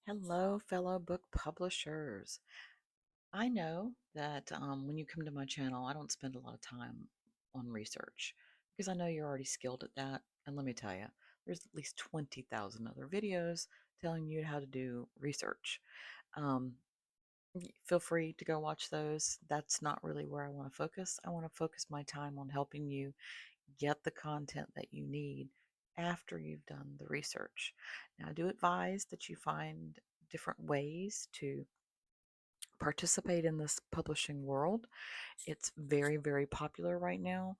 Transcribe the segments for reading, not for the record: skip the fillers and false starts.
Hello, fellow book publishers. I know that when you come to my channel, I don't spend a lot of time on research because I know you're already skilled at that. And let me tell you, there's at least 20,000 other videos telling you how to do research. Um, Feel free to go watch those. That's not really where I want to focus. I want to focus my time on helping you get the content that you need after you've done the research. Now, I do advise that you find different ways to participate in this publishing world. It's very, very popular right now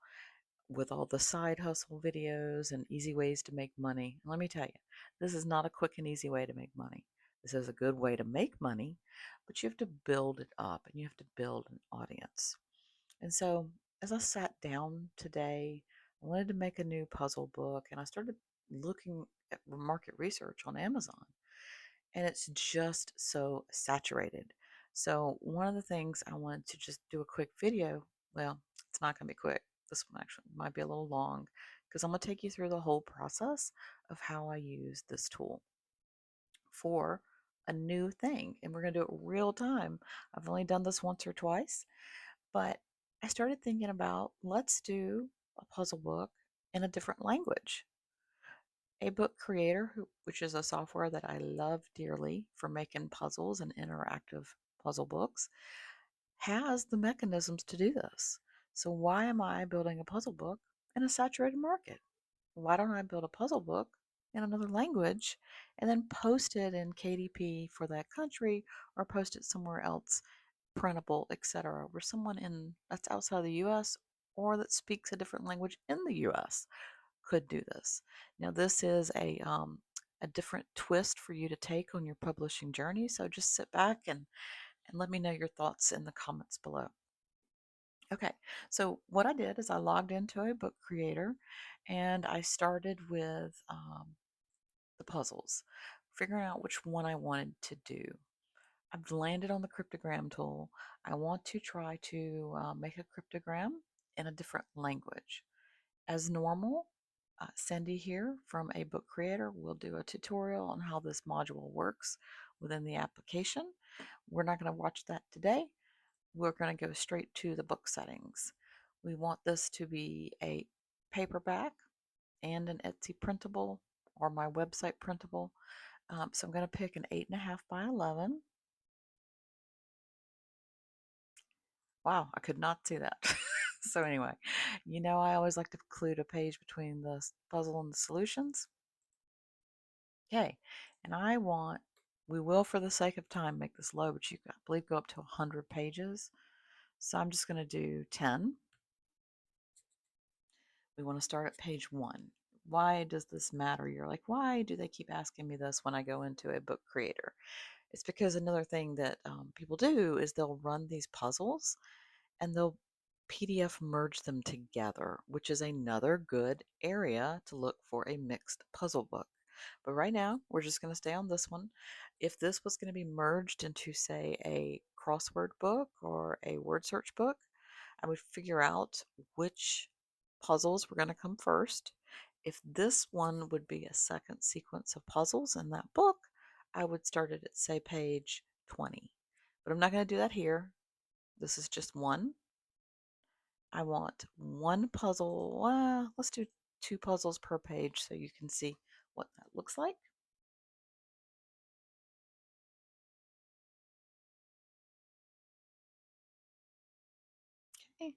with all the side hustle videos and easy ways to make money. And let me tell you, this is not a quick and easy way to make money. This is a good way to make money, but you have to build it up and you have to build an audience. And so, as I sat down today, I wanted to make a new puzzle book and I started looking at market research on Amazon, and it's just so saturated. So, one of the things I wanted to just do a quick video, well, it's not going to be quick. This one actually might be a little long because I'm going to take you through the whole process of how I use this tool for a new thing. And we're going to do it real time. I've only done this once or twice, but I started thinking about let's do a puzzle book in a different language. A Book Creator, which is a software that I love dearly for making puzzles and interactive puzzle books, has the mechanisms to do this. So why am I building a puzzle book in a saturated market? Why don't I build a puzzle book in another language and then post it in KDP for that country or post it somewhere else, printable, etc., where someone in that's outside the US or that speaks a different language in the US could do this. Now, this is a different twist for you to take on your publishing journey. So just sit back and let me know your thoughts in the comments below. Okay, so what I did is I logged into a book creator and I started with the puzzles, figuring out which one I wanted to do. I've landed on the cryptogram tool. I want to try to make a cryptogram in a different language. As normal, Cindy here from A Book Creator will do a tutorial on how this module works within the application. We're not going to watch that today. We're going to go straight to the book settings. We want this to be a paperback and an Etsy printable or my website printable. So I'm going to pick an 8.5 by 11. Wow, I could not see that. So anyway, I always like to include a page between the puzzle and the solutions. Okay, and we will, for the sake of time, make this low, but you can, I believe, go up to 100 pages. So I'm just going to do 10. We want to start at page 1. Why does this matter? You're like, why do they keep asking me this when I go into a book creator? It's because another thing that people do is they'll run these puzzles and they'll PDF merge them together, which is another good area to look for a mixed puzzle book. But right now, we're just going to stay on this one. If this was going to be merged into, say, a crossword book or a word search book, I would figure out which puzzles were going to come first. If this one would be a second sequence of puzzles in that book, I would start it at, say, page 20. But I'm not going to do that here. This is just one. I want one puzzle. Let's do 2 puzzles per page so you can see what that looks like. Okay.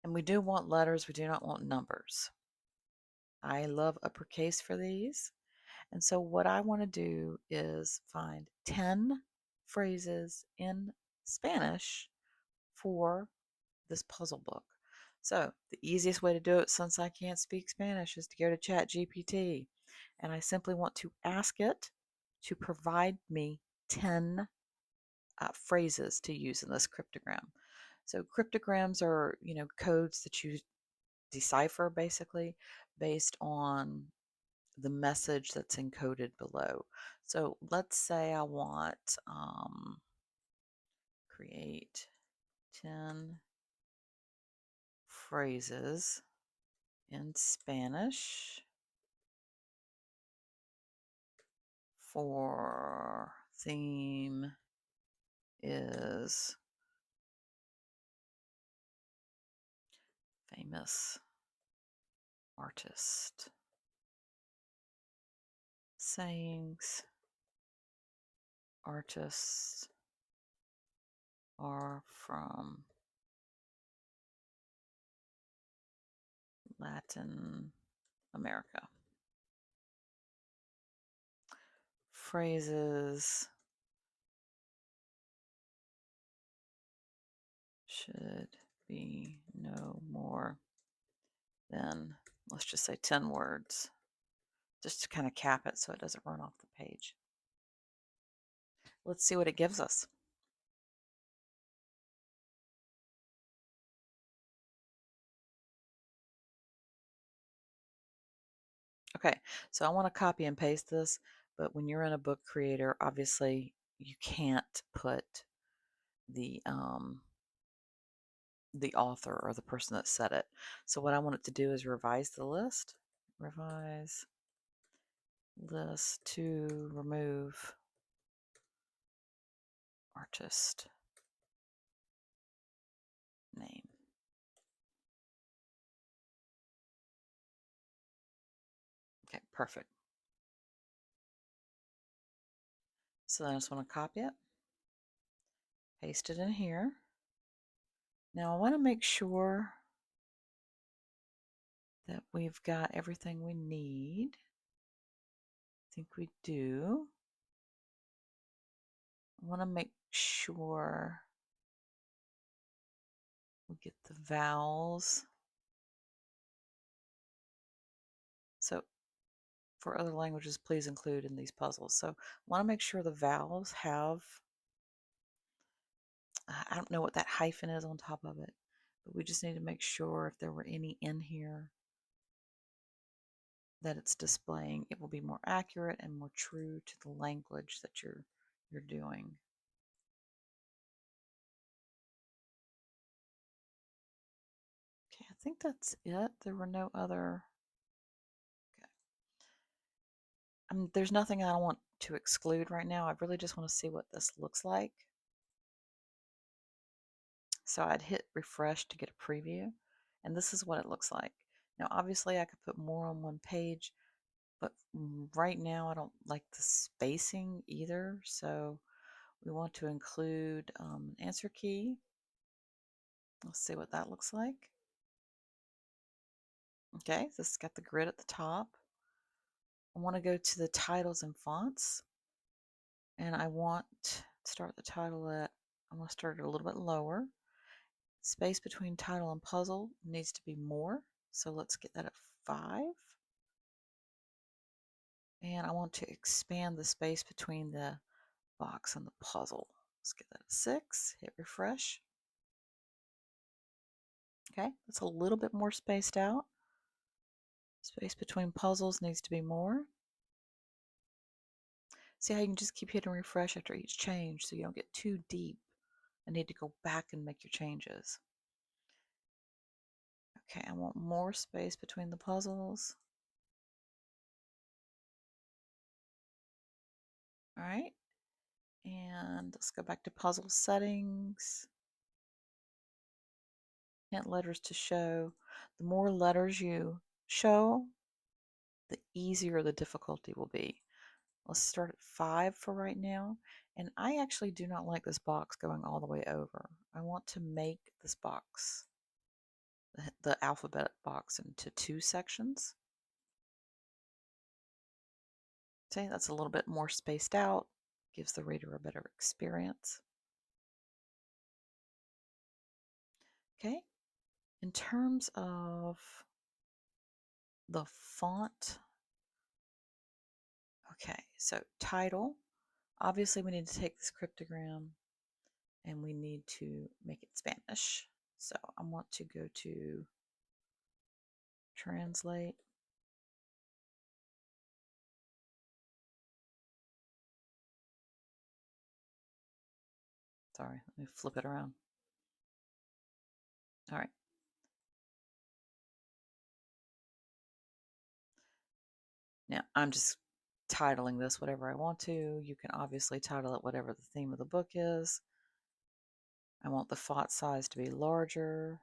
And we do want letters, we do not want numbers. I love uppercase for these. And so what I want to do is find 10 phrases in Spanish for this puzzle book. So the easiest way to do it, since I can't speak Spanish, is to go to ChatGPT. And I simply want to ask it to provide me 10 phrases to use in this cryptogram. So cryptograms are, codes that you decipher basically based on the message that's encoded below. So let's say I want create 10 phrases in Spanish for theme is famous artist. Sayings artists are from Latin America. Phrases should be no more than, let's just say 10 words, just to kind of cap it so it doesn't run off the page. Let's see what it gives us. Okay, so I want to copy and paste this, but when you're in a book creator, obviously you can't put the author or the person that said it. So what I want it to do is revise the list. Revise list to remove artist name. Okay, perfect. So then I just want to copy it, paste it in here. Now I want to make sure that we've got everything we need. I think we do. I want to make sure we get the vowels. So for other languages, please include in these puzzles. So I want to make sure the vowels have, I don't know what that hyphen is on top of it, but we just need to make sure if there were any in here that it's displaying. It will be more accurate and more true to the language that you're doing. Okay, I think that's it. There were no other. Okay. There's nothing I don't want to exclude right now. I really just want to see what this looks like. So I'd hit refresh to get a preview, and this is what it looks like. Now, obviously, I could put more on one page, but right now I don't like the spacing either. So we want to include an answer key. Let's see what that looks like. Okay, this has got the grid at the top. I want to go to the titles and fonts, and I want to start the title at, I'm going to start it a little bit lower. Space between title and puzzle needs to be more, so let's get that at 5. And I want to expand the space between the box and the puzzle. Let's get that at 6. Hit refresh. Okay, that's a little bit more spaced out. Space between puzzles needs to be more. See how you can just keep hitting refresh after each change so you don't get too deep and need to go back and make your changes. Okay, I want more space between the puzzles. All right, and let's go back to puzzle settings. Hint letters to show. The more letters you show, the easier the difficulty will be. Let's start at 5 for right now. And I actually do not like this box going all the way over. I want to make this box, the alphabet box, into 2 sections. See, that's a little bit more spaced out, gives the reader a better experience. Okay, in terms of the font, okay, so title, obviously we need to take this cryptogram and we need to make it Spanish. So I want to go to translate. Sorry, let me flip it around. All right. Now I'm just titling this whatever I want to. You can obviously title it whatever the theme of the book is. I want the font size to be larger,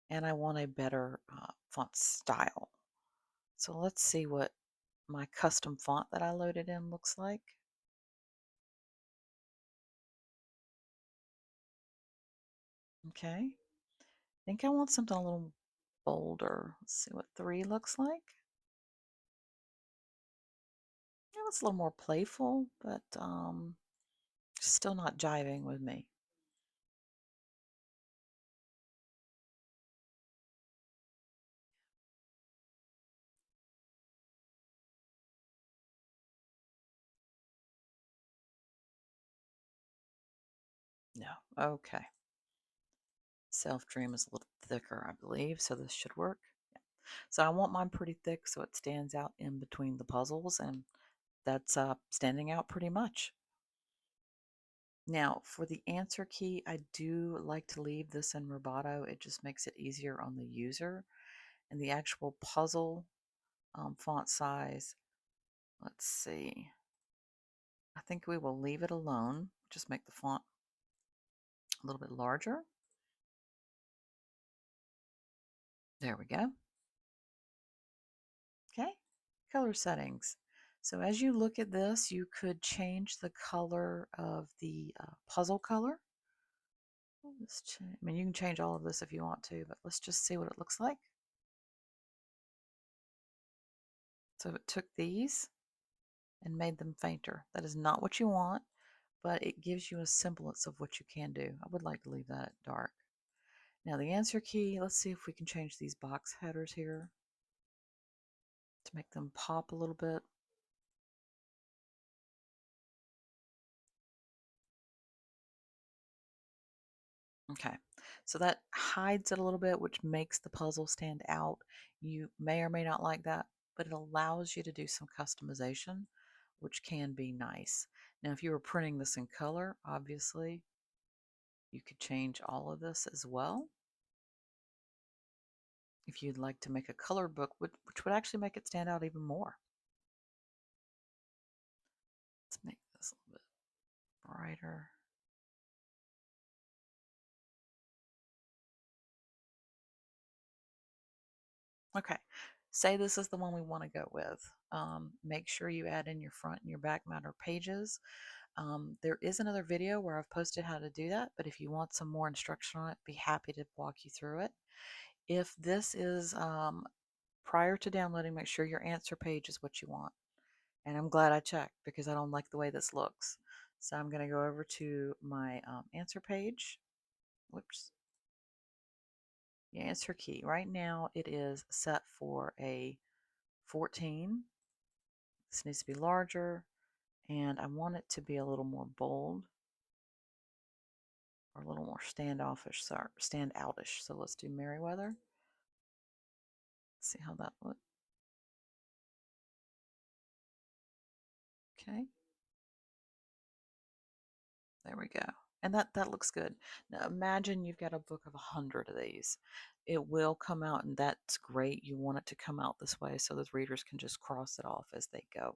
and I want a better font style. So let's see what my custom font that I loaded in looks like. Okay, I think I want something a little bolder. Let's see what 3 looks like. Yeah, it's a little more playful, but still not jiving with me. No. Okay. Self Dream is a little thicker, I believe, so this should work. Yeah. So I want mine pretty thick so it stands out in between the puzzles, and that's standing out pretty much. Now, for the answer key, I do like to leave this in Roboto. It just makes it easier on the user. And the actual puzzle font size, let's see. I think we will leave it alone. Just make the font a little bit larger. There we go. Okay, color settings. So as you look at this, you could change the color of the puzzle color. I mean, you can change all of this if you want to, but let's just see what it looks like. So it took these and made them fainter. That is not what you want, but it gives you a semblance of what you can do. I would like to leave that dark. Now the answer key, let's see if we can change these box headers here to make them pop a little bit. Okay, so that hides it a little bit, which makes the puzzle stand out. You may or may not like that, but it allows you to do some customization, which can be nice. Now, if you were printing this in color, obviously, you could change all of this as well. If you'd like to make a color book, which would actually make it stand out even more. Let's make this a little bit brighter. Okay, say this is the one we want to go with. Make sure you add in your front and your back matter pages. There is another video where I've posted how to do that, but if you want some more instruction on it, be happy to walk you through it. If this is prior to downloading, make sure your answer page is what you want. And I'm glad I checked because I don't like the way this looks. So I'm going to go over to my answer page. Whoops. The answer key. Right now it is set for a 14. This needs to be larger, and I want it to be a little more bold or a little more standoffish, sorry, standoutish. So let's do Meriwether. See how that looks. Okay, there we go. And that looks good. Now imagine you've got a book of 100 of these. It will come out, and that's great. You want it to come out this way so the readers can just cross it off as they go.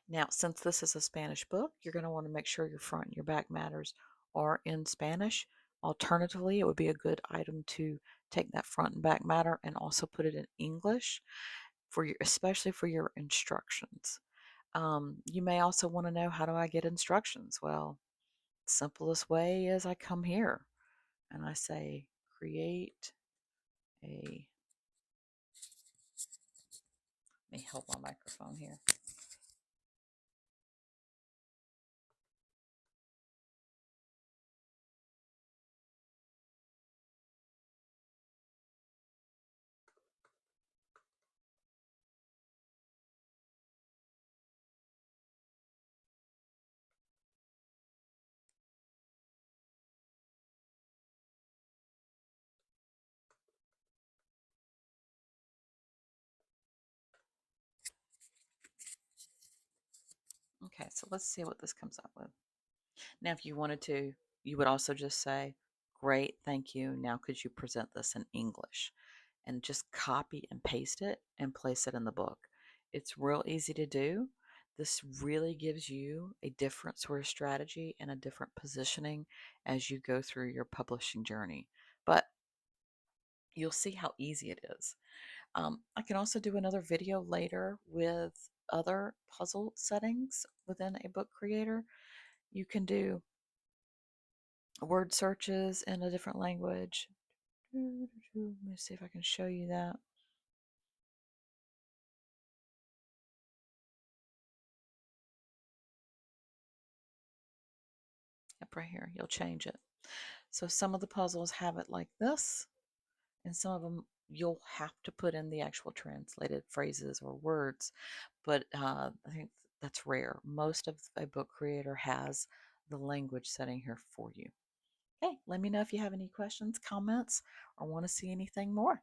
Now, since this is a Spanish book, you're going to want to make sure your front and your back matters are in Spanish. Alternatively, it would be a good item to take that front and back matter and also put it in English for your, especially for your instructions. You may also want to know, how do I get instructions? Well, simplest way is I come here and I say create a, let me hold my microphone here. Okay, so let's see what this comes up with. Now, if you wanted to, you would also just say, great, thank you. Now, could you present this in English? And just copy and paste it and place it in the book. It's real easy to do. This really gives you a different sort of strategy and a different positioning as you go through your publishing journey. But you'll see how easy it is. I can also do another video later with other puzzle settings within a book creator. You can do word searches in a different language. Let me see if I can show you that. Yep, right here. You'll change it. So some of the puzzles have it like this, and some of them you'll have to put in the actual translated phrases or words, but I think that's rare. Most of a book creator has the language setting here for you. Okay, let me know if you have any questions, comments, or want to see anything more.